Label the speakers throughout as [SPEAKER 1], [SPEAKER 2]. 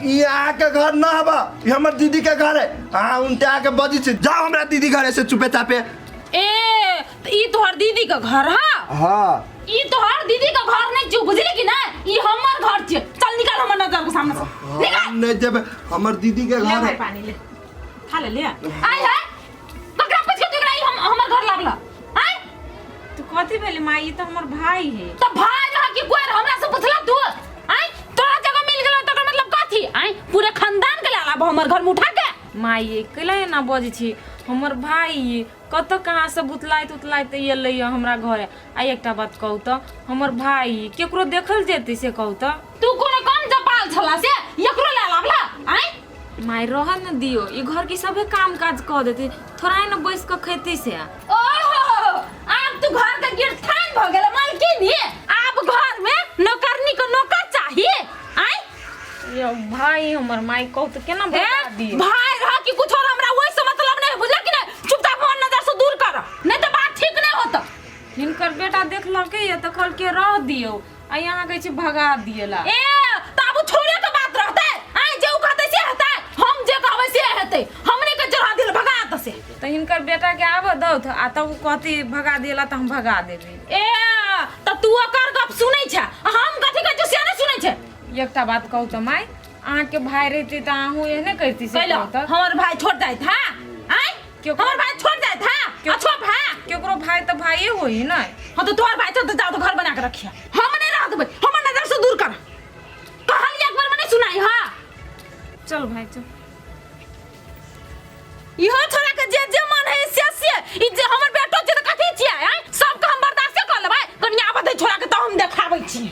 [SPEAKER 1] यहाँ के घर ना हवा, ये हमार दीदी के घर है। हाँ उनते आके बजी से जाओ हमारा दीदी घर ऐसे चुपे चापे।
[SPEAKER 2] ए तो ई तोहर दीदी का घर है?
[SPEAKER 1] हाँ
[SPEAKER 2] ई तोहर दीदी का घर नहीं जो बुझली कि ना, ई हमर घर छे। चल निकाल हमर नजर के सामने से निकाल।
[SPEAKER 1] नहीं जब हमार दीदी के घर
[SPEAKER 2] ले
[SPEAKER 1] है।
[SPEAKER 2] भाई पानी ले, खा ले ले। आय है ककरा पूछ के तोरा ई हमर घर लागला? आय
[SPEAKER 3] तू कथी भेले माई? तो हमर भाई है।
[SPEAKER 2] तो भाई रहा कि कोई हमरा से पूछला तू? आय तोरा जगह मिल गेल तकर मतलब कथी? आय पूरे खानदान के लाला हमर घर में उठा के
[SPEAKER 3] माई कले ना बजे छी, हमर भाई कत कहाँ से बुतलाइत एलै हमरा घरे। आ एकटा बात कहू तो हमर भाई केकरो देखल जेतै से कहू तो?
[SPEAKER 2] तू कोनो कम जपाल छला से एकरो ले लावला? आय
[SPEAKER 3] माई रह न दियो, ई घर की सबे काम काज कह देते, थोड़ा न बैस के खैती से।
[SPEAKER 2] ओहो अब तू घर के गिरथान भ गेल मालकिन ही, अब घर में नौकरनी को नौकर चाहिए। आय
[SPEAKER 3] यो भाई हमर माई कहू तो केना बता दिए?
[SPEAKER 2] भाई रहा कि कुछ और हमरा वही से मतलब नहीं, बुझला कि नहीं? चुपचाप फोन नजर से दूर कर, नहीं तो बात ठीक नहीं होता।
[SPEAKER 3] हिनकर बेटा देखलके ये तो कहल के रह दियो, आ यहाँ कहै छी भगा दिएला।
[SPEAKER 2] ए ताबू छोड़े के बात रहते, आय जे कहते से हेतै, हम जे कहबै से हेतै, हमरे के जरा दिल भगा त से।
[SPEAKER 3] तो हिनकर बेटा के आब दौ आ तब कहती भगा दिएला त हम भगा देबे।
[SPEAKER 2] ए त तू ओकर गप सुनै छ, हम कथि कहै छी से नहीं सुनै छ।
[SPEAKER 3] एकटा बात कहू तो माई, अहाँ के भाई रहते तो अहूँ एहने करती से
[SPEAKER 2] कहलो
[SPEAKER 3] तो?
[SPEAKER 2] हमर भाई छोड़ जाइत है? आय
[SPEAKER 3] क्यों?
[SPEAKER 2] हमर भाई छोड़ जाइत है? अच्छा भाई
[SPEAKER 3] केकरो भाई तो भाई होई ना।
[SPEAKER 2] हां तो तोहर भाई तो जाओ तो घर बना के रखिया, हम नहीं रह देबै, हमर नजर से दूर कर। कहल एक बार मने सुनाई। हां
[SPEAKER 3] चल भाई चल।
[SPEAKER 2] इहो छोरा के जे मन है से ई जे हमर बेटो जे त कथि छियै? आय सब के हम बर्दाश्त कर लेबै, कनिया आबे छोरा के त हम देखाबै छी।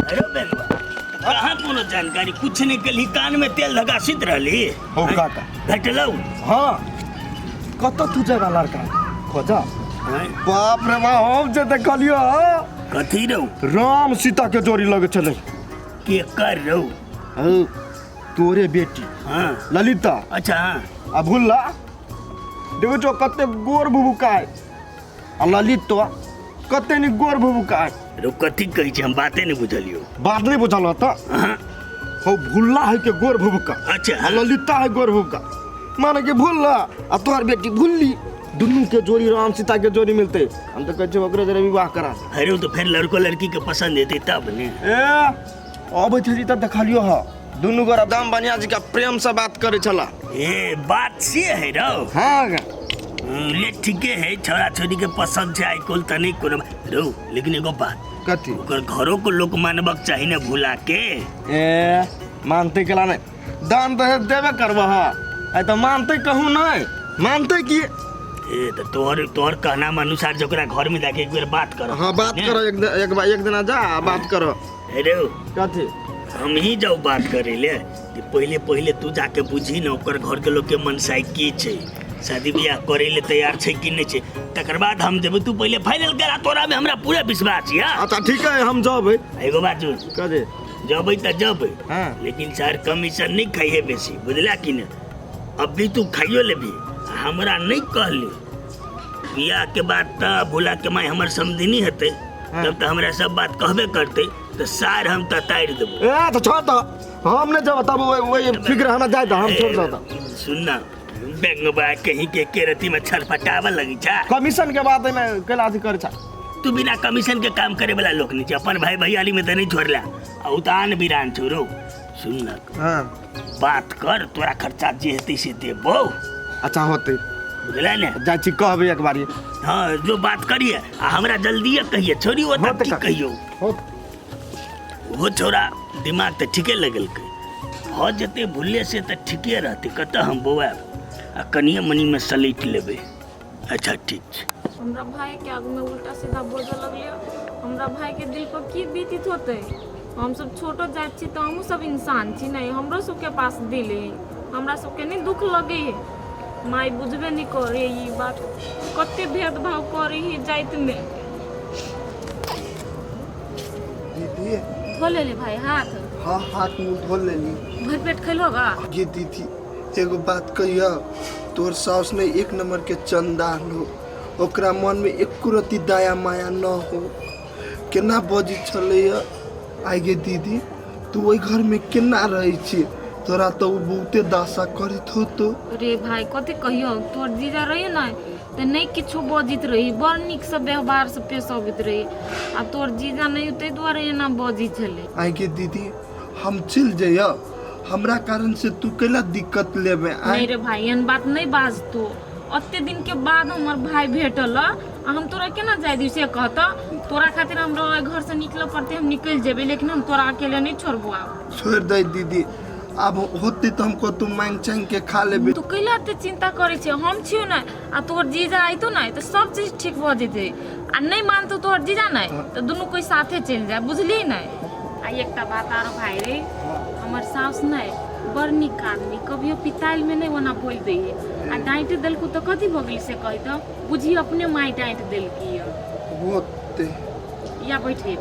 [SPEAKER 4] अरे बेलवा कहाँ कोनो जानकारी कुछ नहीं, कल ही कान में तेल लगा सित रहली
[SPEAKER 1] हो काका
[SPEAKER 4] घटलौ।
[SPEAKER 1] हाँ कत तू जगह लड़का खोजा। बाप रे बाप हम जे देखलियो
[SPEAKER 4] कथी रौ?
[SPEAKER 1] राम सीता के जोड़ी लगे चले।
[SPEAKER 4] के कर रौ?
[SPEAKER 1] तोरे बेटी
[SPEAKER 4] हाँ
[SPEAKER 1] ललिता।
[SPEAKER 4] अच्छा हाँ
[SPEAKER 1] आ भूलला देखो जो कते गोर भुबुका है, आ ललित तो कते नि गोर भुबुका है।
[SPEAKER 4] रौ कथी कहै छी? हम बाते नहीं बुझलियो।
[SPEAKER 1] बात नहीं बुझल त
[SPEAKER 4] हाँ
[SPEAKER 1] हो भूलला है के गोर भुबुका,
[SPEAKER 4] अच्छा
[SPEAKER 1] आ ललिता है गोर भुबुका। माने के भूलला आ तोहर बेटी भूलली, दुनू के जोड़ी राम सीता के जोड़ी मिलते। हम तो कहै छी ओकरे जरे विवाह करा।
[SPEAKER 4] अरे तो फिर लड़को लड़की के पसंद हेतै तब ने।
[SPEAKER 1] ए अब थी त देखलियो ह दुनू गोरा दाम बनिया जी का प्रेम से बात करे छला।
[SPEAKER 4] ए बात से है रौ?
[SPEAKER 1] हाँ
[SPEAKER 4] ले ठीके है, छोरा छोरी के पसंद से आई कुल तनी कोनो रौ। लेकिन एगो बात,
[SPEAKER 1] कथी?
[SPEAKER 4] ओकर घरों को लोग मानबक चाहिए ना भुला के।
[SPEAKER 1] ए मानते केला नहीं, दान दहेज देबे करबा। आई तो मानते कहूँ नहीं, मानते कि
[SPEAKER 4] ए तो तोहर कहना अनुसार जोकरा घर में जाके एक बार बात करो।
[SPEAKER 1] हाँ बात करो, एक दिन जा बात करो।
[SPEAKER 4] अरे
[SPEAKER 1] कथी?
[SPEAKER 4] हम ही जाओ बात करे ले कि पहले तू जाके बुझी ना ओकर घर के लोग के मनसाई की छे, शादी ब्याह करे ले तैयार छे कि नहीं छे, तकर बाद हम जब तू पहले फाइनल करा, तोरा में हमरा पूरा विश्वास है।
[SPEAKER 1] अच्छा ठीक है हम जाबे।
[SPEAKER 4] एगो बात सुन,
[SPEAKER 1] कथी?
[SPEAKER 4] जबै त जबै,
[SPEAKER 1] हाँ।
[SPEAKER 4] लेकिन सर कमीशन नहीं खाइए बेसी, बुझला कि ना? अभी तू खाइयो लेबी, हमरा नहीं कहली बियाह के बाद त भुला के माय हमर समझनी हेतै, तब तो हमरा सब बात कहबे करते, तो सार हम तार देबो।
[SPEAKER 1] ए तो छोड़ तो हम नहीं जाब, तब वही फिक्र हमरा जाए हम छोड़ जाता।
[SPEAKER 4] सुन ना, बेंगबा कहीं के रती में छटपटावा लगी छा।
[SPEAKER 1] कमीशन के बात में केला अथी करे छा।
[SPEAKER 4] तू बिना कमीशन के काम करे वाला लोग नहीं, अपन भाई भैयाली में तो नहीं छोड़ला, उतान बिरान छोड़ो। सुन ना,
[SPEAKER 1] हाँ
[SPEAKER 4] बात कर, तोरा खर्चा जे हेतै से देबो।
[SPEAKER 1] अच्छा होते,
[SPEAKER 4] बुझला ने?
[SPEAKER 1] जा छी कहबे एक बारी।
[SPEAKER 4] हाँ जो बात करिए आ हमरा जल्दी कहिए, छोड़ी वो तब ठीक कहियो। वो छोरा दिमाग तो ठीके लगल के हो जते, भूले से तो ठीके रहते, कत हम बौआ आ कनिए मनी में सलैट लेबे। अच्छा ठीक छै।
[SPEAKER 3] हमरा भाई के आगू में उल्टा सीधा बोझे लगलियो, हमरा भाई के दिल पर की बीतित होते? हम सब छोटो जात छी तो हम सब इंसान छी नहीं, हमरो सब के पास दिल है, हमरा सब के नहीं दुख लगे है। माई बुझबे नहीं करे ई बात, कते भेदभाव करे ही जाइत में।
[SPEAKER 1] दीदी
[SPEAKER 3] धो ले भाई हाथ।
[SPEAKER 1] हाँ हाथ मुँह धो लेली।
[SPEAKER 3] भर पेट खैलोगा?
[SPEAKER 1] ये दीदी एगो बात कहिया, तोर सास ने एक नंबर के चंदान हो, ओकरा मन में एको रती दया माया न हो, केना बजी छले। आगे दीदी
[SPEAKER 5] तू वही घर में केना रही छी तोरा तो बहुते दासा करत हो तो
[SPEAKER 3] रे भाई कथी कहियो तोर जीजा रही ना तो नहीं किछो बजित रही बड़ निक से व्यवहार से पेश अबैत रही आ तोर जीजा नहीं तै द्वारे एना बजी छले
[SPEAKER 5] आगे दीदी हम चल जाइए हमरा कारण से तू केला दिक्कत लेबे
[SPEAKER 3] नहीं रे भाई एहन बात नहीं बाज तू अत्ते दिन के बाद हमर भाई भेटल आ हम तोरा केना जाय दी से कहता तोरा खातिर हम घर से निकल पड़ते हम निकल जेबे लेकिन हम तोरा अकेले नहीं छोड़बो अब
[SPEAKER 5] छोड़ दे दीदी अब होते तो हमको तू मांग चांग के खा लेबे
[SPEAKER 3] तू कैला एते चिंता करे छे हम छियो ना आ तोर जीजा आइतो ना तो सब चीज ठीक भ जेते आ नहीं मानतो तोर जीजा ना तो दोनों कोई साथे चल जाए बुझली ना आ एकटा बात आरो भाई रे हमर सास नहीं बड़ निक आदमी कभियो पिताइल में नहीं वना बोल दे आ डांट देलकू तो कथी भगली से कहि तो बुझी अपने माई डांट देलकी
[SPEAKER 5] होते
[SPEAKER 3] या बैठे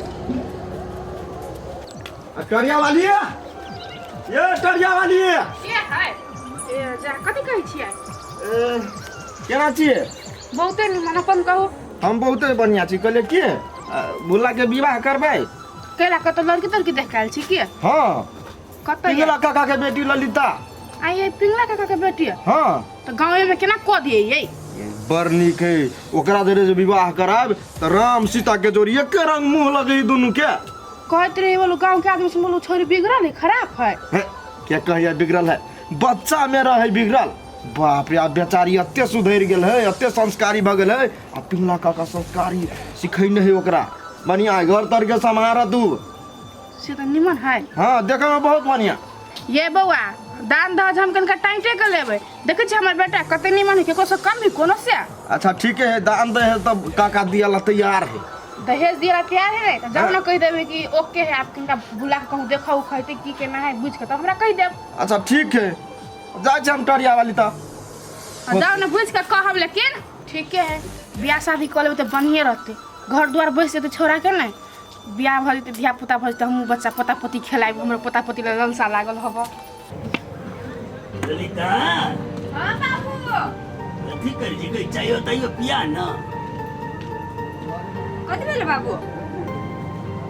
[SPEAKER 1] करिया वाली है ये करिया वाली है
[SPEAKER 3] के है ए जा कथी कहै छियै
[SPEAKER 1] केना छियै
[SPEAKER 3] बहुते निमन अपन कहू
[SPEAKER 1] हम बहुते बढ़िया छी कहले की भुल्ला के विवाह करबै
[SPEAKER 6] केला कत लड़की तड़की देख के आयल छी की
[SPEAKER 1] हाँ
[SPEAKER 6] कत
[SPEAKER 1] पिंगला काका के बेटी ललिता
[SPEAKER 6] आई ये पिंगला काका के बेटी
[SPEAKER 1] हाँ
[SPEAKER 6] तो गांव में केना क दिए ये
[SPEAKER 1] बड़ नीक है ओकरा देरे जे विवाह कराब त राम सीता के जोड़ी एक रंग मुंह लगे दुनू के
[SPEAKER 6] कहत रहे बोलो गांव के आदमी से बोलो छोरी बिगड़ल है खराब है
[SPEAKER 1] क्या कहिया बिगड़ल है बच्चा में रहे बिगड़ल बाप रे बेचारी अत्ते सुधर गेल है अत्ते संस्कारी भ गेल है आ पिंगला काका संस्कारी सिखै नहीं होकरा बढ़िया घर तर के समारा तू
[SPEAKER 6] से तो निमन है
[SPEAKER 1] हाँ देखे में बहुत बढ़िया
[SPEAKER 6] ये बउआ दान दहेज हम कनका टाइटे के लेबे देखे छी हमर बेटा कते निमन है केको से कम भी कोनो से
[SPEAKER 1] अच्छा ठीक है दान दे है तब काका दिया ला तैयार है
[SPEAKER 6] दहेज दिया तैयार है तो जब ना कह देबे कि ओके है आप कनका बुला के कहूं देखो खैते की केना है बुझ के तो हमरा कह देब
[SPEAKER 1] अच्छा ठीक है जा हम टरिया वाली ता
[SPEAKER 6] जाओ ना बुझ के कहब लेकिन ठीक है बियाह शादी कर लेबे तो बढ़िया रहते घर द्वार बैस जेते छोरा के नहीं बियाह भ जेते धिया पुता भ जेते हम बच्चा पोता पोती खेलाइब हमर पोता पोती ले ललसा लागल हबो
[SPEAKER 4] ललिता
[SPEAKER 6] हां बाबू
[SPEAKER 4] कथी कर जी गई चाहिए ताइयो पिया ना
[SPEAKER 2] कथी भेल बाबू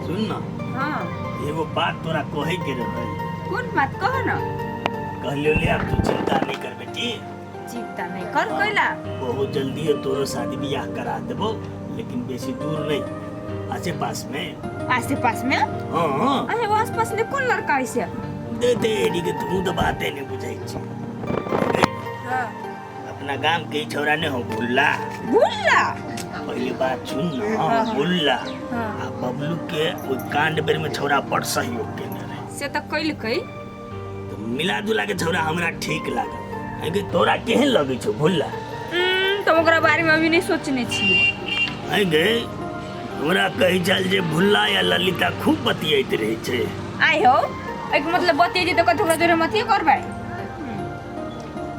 [SPEAKER 4] सुन ना
[SPEAKER 2] हां
[SPEAKER 4] एगो बात तोरा कहे के रहे
[SPEAKER 2] कोन बात कह ना
[SPEAKER 4] कहलियो ले अब तू चिंता नहीं कर बेटी
[SPEAKER 2] चिंता नहीं कर कोइला
[SPEAKER 4] बहुत जल्दी तोरो शादी ब्याह करा देबो लेकिन बेसी दूर नहीं आसे पास में
[SPEAKER 2] आसे पास में
[SPEAKER 4] हाँ
[SPEAKER 2] अरे आस पास में कौन लड़का है से
[SPEAKER 4] दे दे के तू तो बातें नहीं बुझाई छी
[SPEAKER 2] हां
[SPEAKER 4] अपना गांव के छोरा ने हो भुल्ला
[SPEAKER 2] भुल्ला
[SPEAKER 4] पहली बात सुन ना भुल्ला आ बबलू के ओइ कांड बेर में छोरा बड़ सहयोग केने रहे
[SPEAKER 2] से तो कइल कई
[SPEAKER 4] तो मिला जुला के छोरा हमरा ठीक लागल है कि तोरा केहन लगे छो भुल्ला
[SPEAKER 2] तो ओकरा बारे में अभी नहीं सोचने छी
[SPEAKER 4] है गे हमरा कहि चल जे भुल्ला या ललिता खूब बतियाइत रहे छे
[SPEAKER 2] आइ हो एक मतलब बतिये तो कथि जोरे मतिए करबै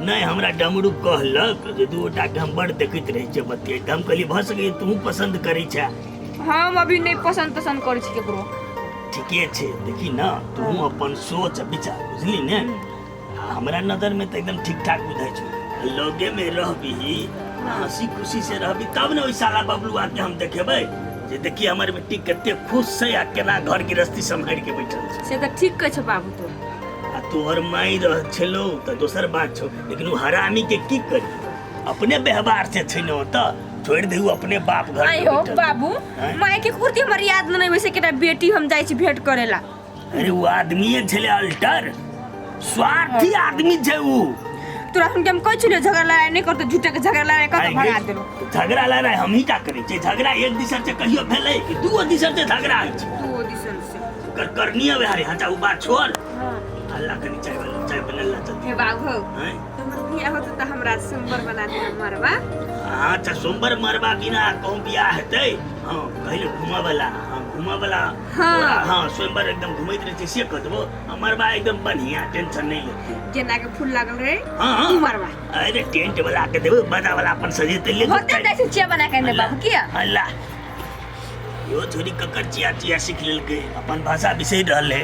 [SPEAKER 4] नहीं हमरा डमरू कहलक जे दूटा के हम बड़ देखैत रहे छे बतियाइत हम कहली भ सके तू पसंद करै छे
[SPEAKER 2] हम अभी नहीं पसंद करै छी केकरो
[SPEAKER 4] ठीके छे देखी ना तू अपन सोच विचार बुझली ने हमरा नजर में तो एकदम ठीक ठाक बुझाई छे लोगे में रहबी हंसी खुशी से रहबी तब ने ओइ साला बबलुआ के हम देखेबै जे देखी हमर बेटी कते खुश छै आ केना घर गृहस्थी संभाल के बैठल छै
[SPEAKER 2] से तो ठीक कह छ बाबू तो
[SPEAKER 4] आ तोहर माई रह छलो त दोसर बात छौ लेकिन वो हरामी के की करी अपने व्यवहार से छै न त छोड़ देहु अपने बाप घर
[SPEAKER 2] आइ हो बाबू माई के कुर्ती हमर याद नहीं वैसे केटा बेटी हम जाई छी भेंट करेला
[SPEAKER 4] अरे वो आदमीए छले अल्टर स्वार्थी आदमी छै उ
[SPEAKER 2] तोरा हम कह छलियो झगड़ा लड़ाई नहीं करतो झूठे के झगड़ा लड़ाई कर भगा देलो
[SPEAKER 4] झगड़ा लड़ाई हम ही का करे छै झगड़ा एक दिशा से कहियो भेलै कि दू दिशा से झगड़ा होइ छै
[SPEAKER 2] तू दिसन से
[SPEAKER 4] कर करनिया बिहारी हटा उ बात छोड़ अल्लाह के चाय बनल चल
[SPEAKER 2] हे बाबू
[SPEAKER 4] हैं
[SPEAKER 2] हमर बियाह होत त हमरा सोमवार बना दे मरवा
[SPEAKER 4] अच्छा सोमवार मरवा बिना कहूं बियाह हेतै हां कहले घुमा वाला हां सोमवार एकदम घुमैत रहे से कह देबो मरवा एकदम बढ़िया टेंशन नहीं ले
[SPEAKER 2] जेना के फूल लागल रे
[SPEAKER 4] हां
[SPEAKER 2] मरवा
[SPEAKER 4] अरे टेंट वाला के देबो बाजा वाला अपन सजेते ले
[SPEAKER 2] होते जैसे चिया बना के ने बाबू किया
[SPEAKER 4] अल्लाह यो छोरी ककर चिया सीख लेलकै अपन भाषा बिसरि रहल है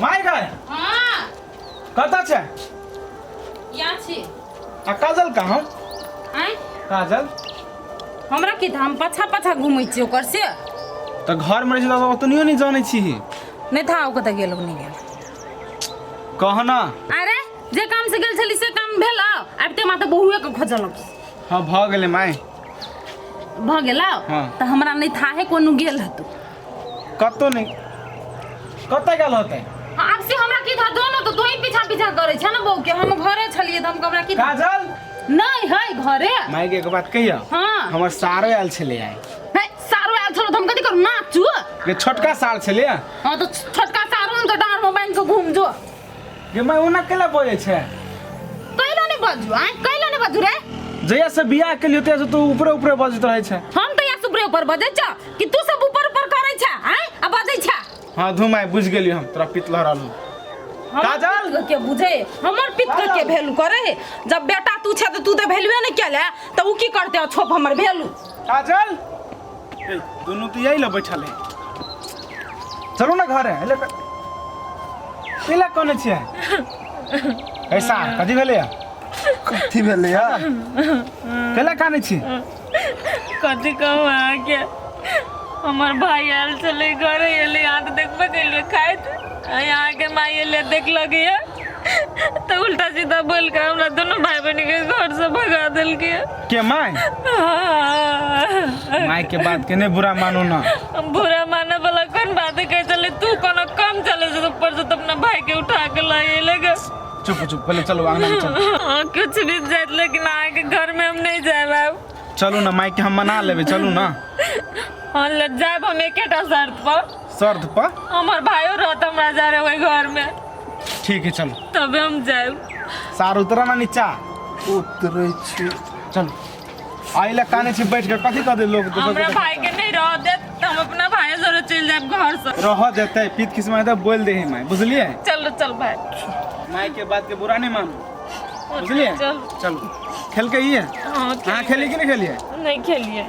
[SPEAKER 7] माय गए
[SPEAKER 3] हां
[SPEAKER 7] कता छै
[SPEAKER 3] या छी
[SPEAKER 7] आ काजल कहाँ
[SPEAKER 3] आइ
[SPEAKER 7] काजल
[SPEAKER 3] हमरा की हम पछा घुमै छी ओकर से
[SPEAKER 7] तो घर में रहे तो तनियो नहीं जाने छी
[SPEAKER 2] नहीं था ओके त गेल नहीं गेल
[SPEAKER 7] कह ना।
[SPEAKER 2] अरे जे काम से गेल छली से काम भेल अब ते माते बहुए के खोजल
[SPEAKER 7] हाँ भ गेले माय।
[SPEAKER 2] भ गेल
[SPEAKER 7] हाँ।
[SPEAKER 2] त हमरा नहीं था है कोनो गेल हतु
[SPEAKER 7] कतो नहीं कत गेल होते
[SPEAKER 2] अब से हमरा की था दोनों तो तोही पीछा पीछा करे छ ना बहू के हम घरे छलिए त हम हमरा की
[SPEAKER 7] काजल
[SPEAKER 2] नहीं है घरे
[SPEAKER 7] माय के एक बात कहिया।
[SPEAKER 2] हाँ।
[SPEAKER 7] हमर सारो आयल छले आइ
[SPEAKER 2] है सारो आयल छलो त हम कथि करू नाचू
[SPEAKER 7] ये छोटका सार छले।
[SPEAKER 2] हां तो छोटका सारो न त डार में बांध के घूम जो
[SPEAKER 7] ये मैं ओना केला बोले छे
[SPEAKER 2] कैला नहीं बाजू आ कैला नहीं बाजू रे
[SPEAKER 7] जया से बियाह के लिए तो तू ऊपर ऊपर बजत रहे छे।
[SPEAKER 2] हम तो या सुपरे ऊपर बजे छ कि तू सब ऊपर ऊपर करे छ हैं अब बजे छ
[SPEAKER 7] हाँ धुमाय बुझ गेली हम तोरा पित लहरालू। काजल
[SPEAKER 2] के बुझे हमर पित्र के वैल्यू करे है जब बेटा तू छ त तू त वैल्यूए नहीं केले त उ की करते छोप हमर वैल्यू
[SPEAKER 7] काजल ए दोनों तो यही लो बैठल है। चलो ना घर है ले पहले कौन छे ऐसा कथी भेले
[SPEAKER 5] कथी भेलै या
[SPEAKER 7] पहले काने छी
[SPEAKER 3] कथी कहूँ आके हमार भाई आयल चले घरे एले यहाँ तो देखबे के लिए खाए यहाँ के माई एले देख लगी है तो उल्टा सीधा बोल कर हमरा दोनों भाई बहन के घर से भगा दिल के
[SPEAKER 7] के माय माय के बात के नहीं बुरा मानो ना।
[SPEAKER 3] बुरा माने वाला कौन बात है कह चले तू कोनो कम चले से ऊपर से तो अपना भाई के उठा के लाए लेगा।
[SPEAKER 7] चुप चुप पहले चलो आंगन में चलो।
[SPEAKER 3] कुछ भी जाए लेकिन आके घर में हम नहीं जाए बाबू।
[SPEAKER 7] चलो ना माय के हम मना लेबे चलू ना।
[SPEAKER 3] हाँ ले जाए हम एकेटा शर्त पर हमार भाइयों रहता हमरा जा रहे हुए घर में
[SPEAKER 7] ठीक है चलो
[SPEAKER 3] तबे हम जाए
[SPEAKER 7] सार उतरा ना नीचा
[SPEAKER 5] उतरे छी।
[SPEAKER 7] चलो आइला काने छी बैठ के कथी कह दे लोग
[SPEAKER 3] हमरा भाई के नहीं रह दे तो हम अपना भाई जरूर चल जाए घर से
[SPEAKER 7] रह देते पीत किस्म है बोल दे माय बुझलिए।
[SPEAKER 3] चलो चल भाई
[SPEAKER 7] माय के बात के बुरा नहीं मानो बुझलिए।
[SPEAKER 3] चल
[SPEAKER 7] चलो खेल के ही है।
[SPEAKER 3] हाँ
[SPEAKER 7] हाँ खेली कि नहीं खेलिए
[SPEAKER 3] नहीं खेलिए